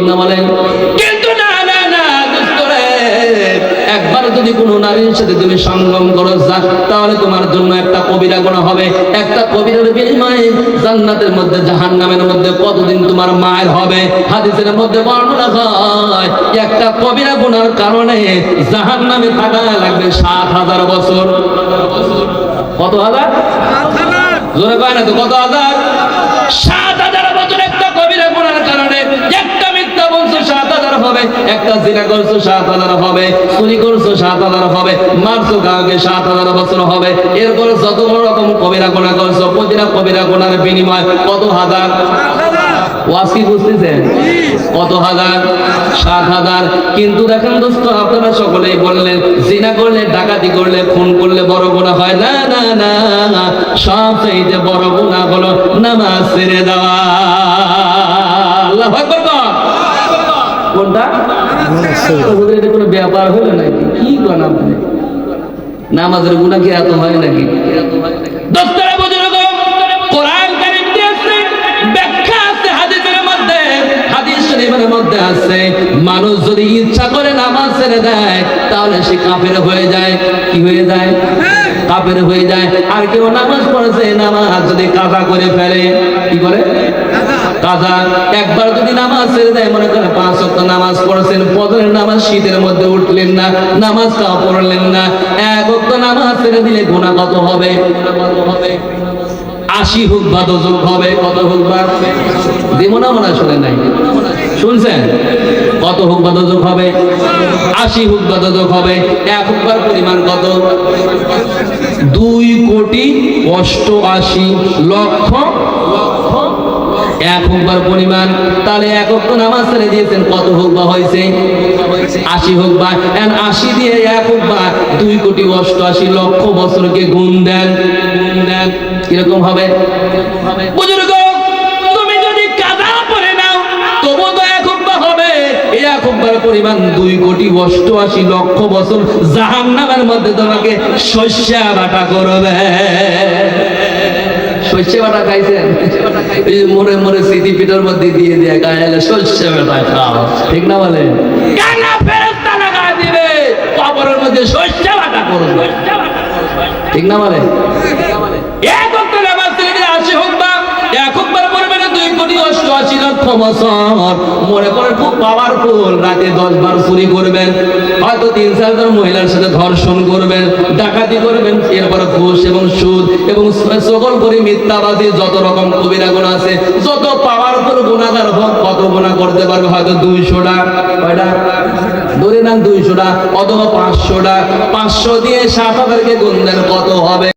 ঠিক না বলেন? কিন্তু না না না দোস্তরে, একবার যদি কোনো নারীর সাথে তুমি সঙ্গম করো তাহলে তোমার জন্য একটা কবিরা গুনাহ হবে। একটা কবিরার বিনিময়ে জান্নাতের মধ্যে জাহান্নামের মধ্যে কতদিন তোমার মায়ের হবে। হাদিসের মধ্যে বর্ণনা হয় একটা কবিরা গুনার কারণে জাহান্নামে থাকা লাগবে ৭,০০০ বছর। কত হাজার? জোরে কয় না তো, কত হাজার? ৭,০০০ বছর একটা কবিরা গুনার কারণে। একটা মিথ্যা বলছো ৭,০০০ হবে, একটা জিনা করছো ৭,০০০ হবে, চুরি করছো 7,০০০ হবে, মারছো কাউকে ৭,০০০ বছর হবে। এরপর যত রকম কবিরা গুনাহ করছো প্রতিটা কবিরা গুনার বিনিময় কত হাজার? ওয়াজ কি বুঝতেছেন? কত হাজার? ৭,০০০। কিন্তু দেখেন দোস্ত, আপনারা সকলেই বললেন জিনা করলে, ডাকাতি করলে, খুন করলে বড় গুনাহ হয় না। না না, সবচেয়ে বড় গুনাহ হলো নামাজ ছেড়ে দেওয়া। আল্লাহু আকবার। কোনটা? এটা কোনো ব্যাপার হলো নাকি? কি করেন আপনি? নামাজের গুনাহ কি এত হয় নাকি? দোস্তরা বুজুর্গ, কোরআন কারীম দিয়েছে, ব্যাখ্যা আছে হাদিসের মধ্যে। হাদিস শরীফের মধ্যে আছে মানুষ যদি ইচ্ছা করে নামাজ ছেড়ে দেয় তাহলে সে কাফের হয়ে যায়। কি হয়ে যায়? কাফের হয়ে যায়। আর কেউ নামাজ পড়েছে, নামাজ যদি কাজা করে ফেলে, কি করে? কাজা। একবার যদি নামাজ ছেড়ে দেয়, মনে করেন ৫ ওয়াক্ত নামাজ পড়ছেন, ফজরের নামাজ শীতের মধ্যে উঠলেন না, নামাজটাও পড়লেন না, ১ ওয়াক্ত নামাজ ছেড়ে দিলে গুনাহ কত হবে? ৮০ হুকবা দোজখ হবে। কত হুকবা? দেব না মনে শুনে নাই, শুনছেন? কত হুকবা দোজখ হবে? ৮০ হুকবা দোজখ হবে। ১ হুকবার পরিমাণ কত? ২,৮৮,০০,০০০। ১ হুকবার পরিমাণ। তাহলে ১ ওয়াক্ত নামাজ ছেড়ে দিয়েছেন, কত হুকবা হয়েছে? ৮০ হুকবা। ৮০ দিয়ে ১ হুকবা ২,৮৮,০০,০০০ বছরকে গুণ দেন। কিরকম হবে? বুজুর্গ, তুমি যদি কাজা পড়ে নাও তবু তো ১ হুকবা হবে। এই ১ হুকবার পরিমাণ ২,৮৮,০০,০০০ বছর জাহান্নামের মধ্যে তোমাকে শস্যা বাটা করবে। শস্য বাটা খাইছেন? এই মরে মরে স্মৃতি পিঠার মধ্যে দিয়ে দিয়ে গায়ে শস্য বাটা খাও, ঠিক না বলেন? কানা ফেরেশতা লাগায় দিবে, কবরের মধ্যে শস্য বাটা করবে, ঠিক না বলেন? ১ ওয়াক্ত নামাজ ছেড়ে দিলে ৮০ হুকবা। ১ হুকবার পরিমাণে ২,৮৮,০০,০০০ বছর। মনে করেন খুব পাওয়ারফুল, রাতে ১০ বার চুরি করবেন, হয়তো ৩-৪ জন মহিলার সাথে ধর্ষণ করবেন, ডাকাতি করবেন, এরপরে ঘুষ এবং সুদ এবং সকল করে মিথ্যাবাদী, যত রকম কবিরা গুনাহ আছে, যত পাওয়ারফুল গুনাহগার হোক, কত গুনাহ করতে পারবে? হয়তো ২০০টা, কয়টা? ধরে নেন ২০০টা অথবা ৫০০টা। ৫০০ দিয়ে ৭,০০০কে গুণ দেন, কত হবে?